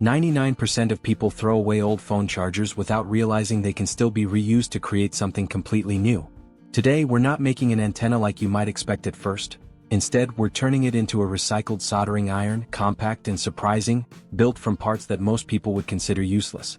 99% of people throw away old phone chargers without realizing they can still be reused to create something completely new. Today we're not making an antenna like you might expect at first. Instead, we're turning it into a recycled soldering iron, compact and surprising, built from parts that most people would consider useless.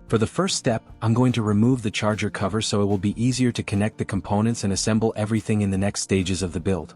For the first step, I'm going to remove the charger cover so it will be easier to connect the components and assemble everything in the next stages of the build.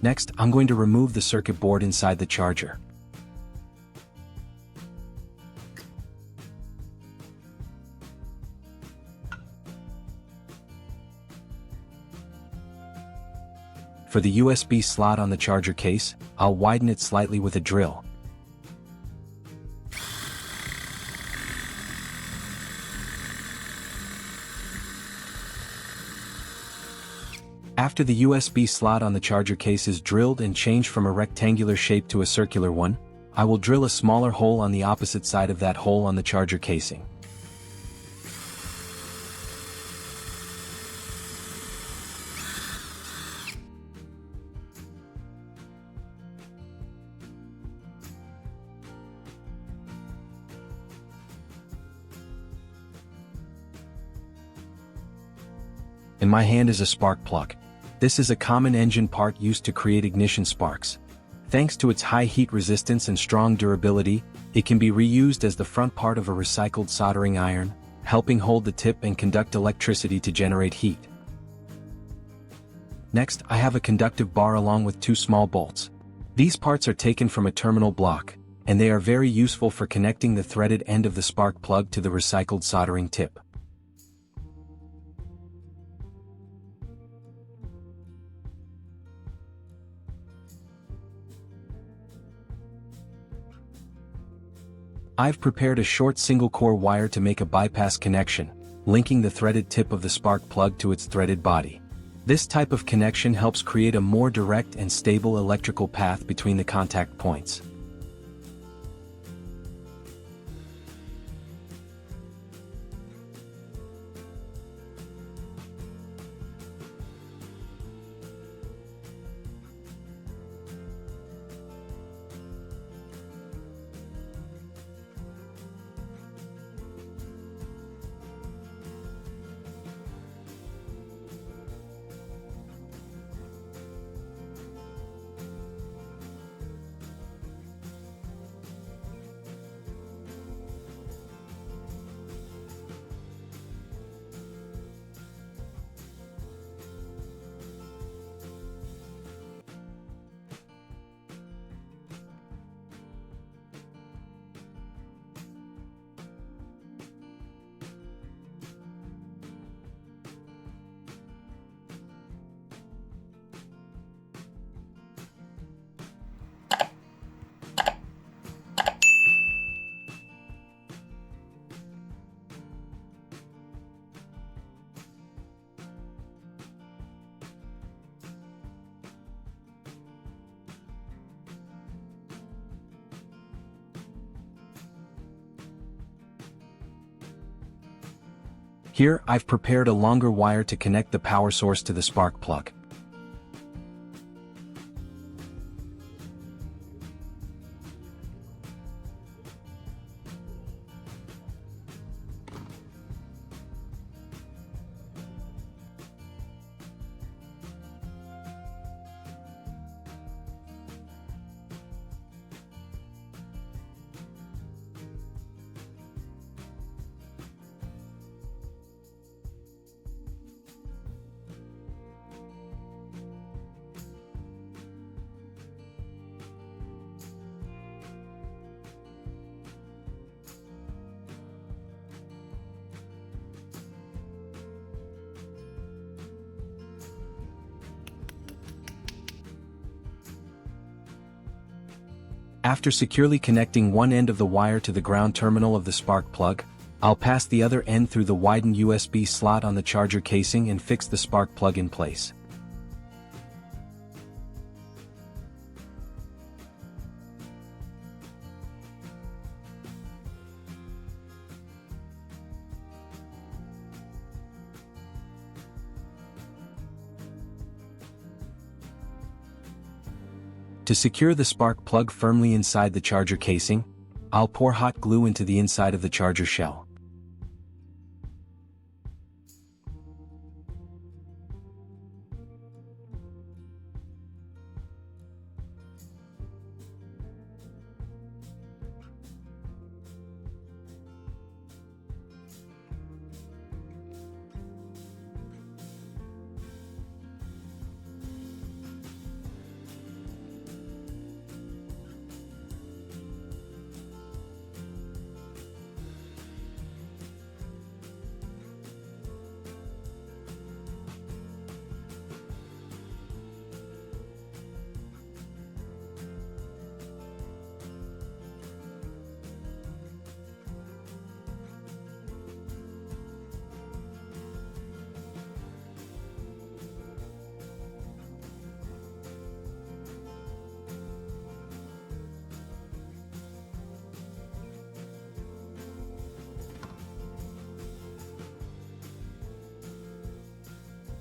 Next, I'm going to remove the circuit board inside the charger. For the USB slot on the charger case, I'll widen it slightly with a drill. After the USB slot on the charger case is drilled and changed from a rectangular shape to a circular one, I will drill a smaller hole on the opposite side of that hole on the charger casing. In my hand is a spark plug. This is a common engine part used to create ignition sparks. Thanks to its high heat resistance and strong durability, it can be reused as the front part of a recycled soldering iron, helping hold the tip and conduct electricity to generate heat. Next, I have a conductive bar along with two small bolts. These parts are taken from a terminal block, and they are very useful for connecting the threaded end of the spark plug to the recycled soldering tip. I've prepared a short single-core wire to make a bypass connection, linking the threaded tip of the spark plug to its threaded body. This type of connection helps create a more direct and stable electrical path between the contact points. Here, I've prepared a longer wire to connect the power source to the spark plug. After securely connecting one end of the wire to the ground terminal of the spark plug, I'll pass the other end through the widened USB slot on the charger casing and fix the spark plug in place. To secure the spark plug firmly inside the charger casing, I'll pour hot glue into the inside of the charger shell.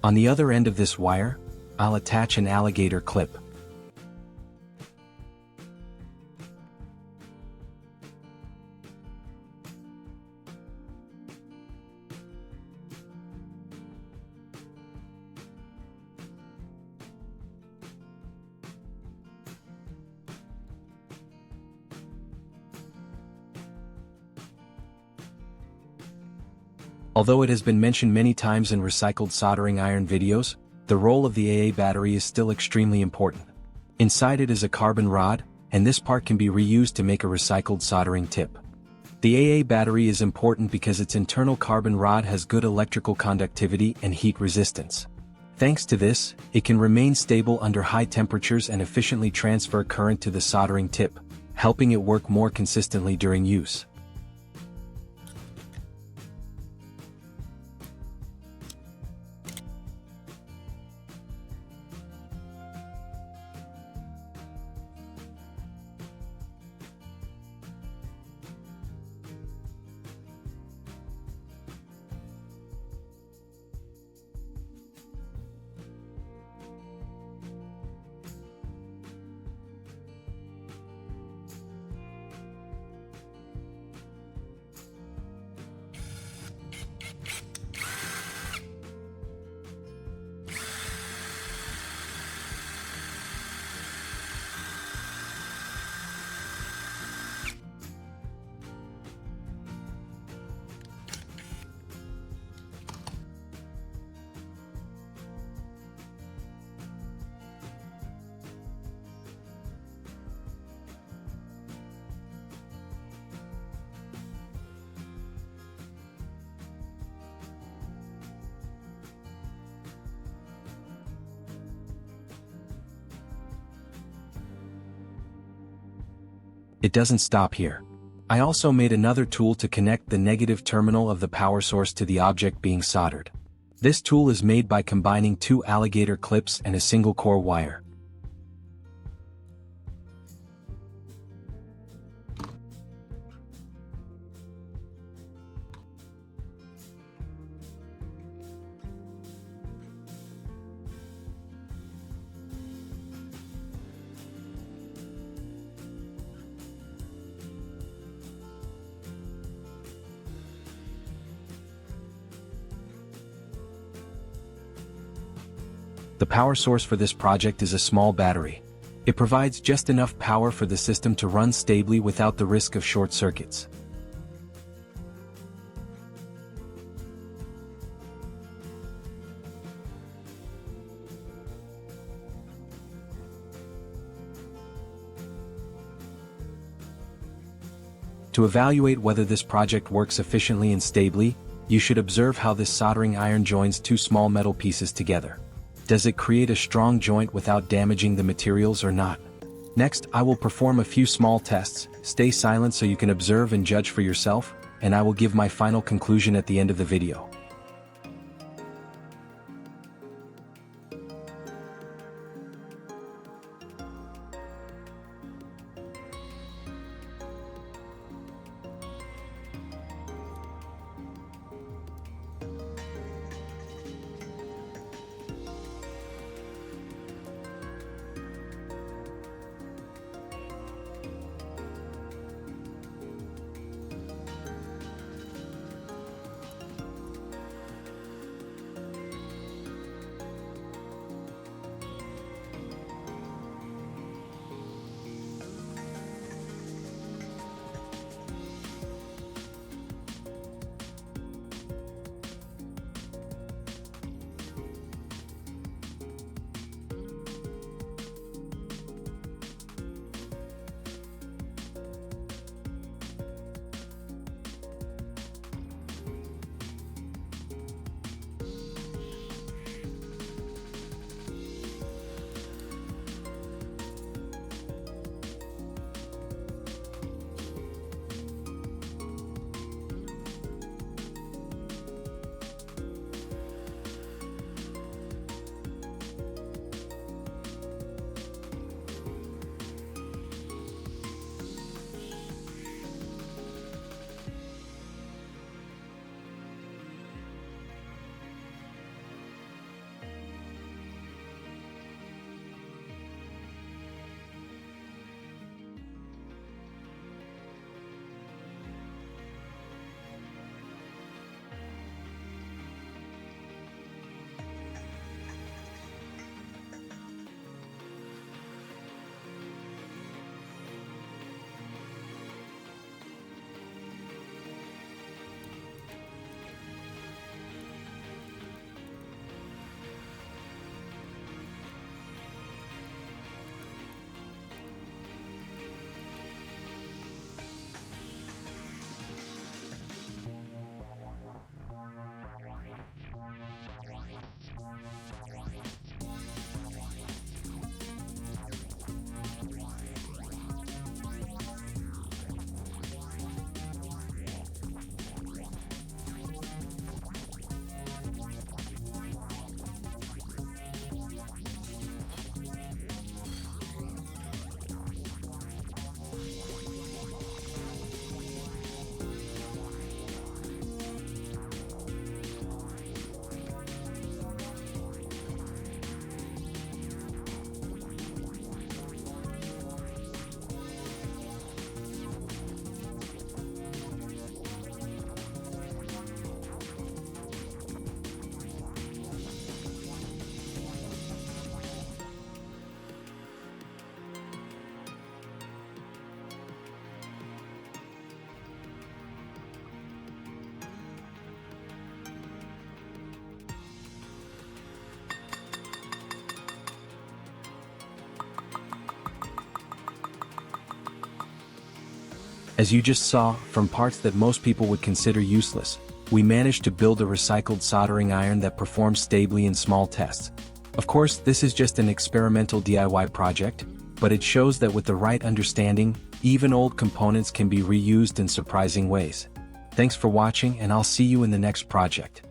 On the other end of this wire, I'll attach an alligator clip. Although it has been mentioned many times in recycled soldering iron videos, the role of the AA battery is still extremely important. Inside it is a carbon rod, and this part can be reused to make a recycled soldering tip. The AA battery is important because its internal carbon rod has good electrical conductivity and heat resistance. Thanks to this, it can remain stable under high temperatures and efficiently transfer current to the soldering tip, helping it work more consistently during use. It doesn't stop here. I also made another tool to connect the negative terminal of the power source to the object being soldered. This tool is made by combining two alligator clips and a single core wire. The power source for this project is a small battery. It provides just enough power for the system to run stably without the risk of short circuits. To evaluate whether this project works efficiently and stably, you should observe how this soldering iron joins two small metal pieces together. Does it create a strong joint without damaging the materials or not? Next, I will perform a few small tests. Stay silent so you can observe and judge for yourself, and I will give my final conclusion at the end of the video. As you just saw, from parts that most people would consider useless, we managed to build a recycled soldering iron that performs stably in small tests. Of course, this is just an experimental DIY project, but it shows that with the right understanding, even old components can be reused in surprising ways. Thanks for watching, and I'll see you in the next project.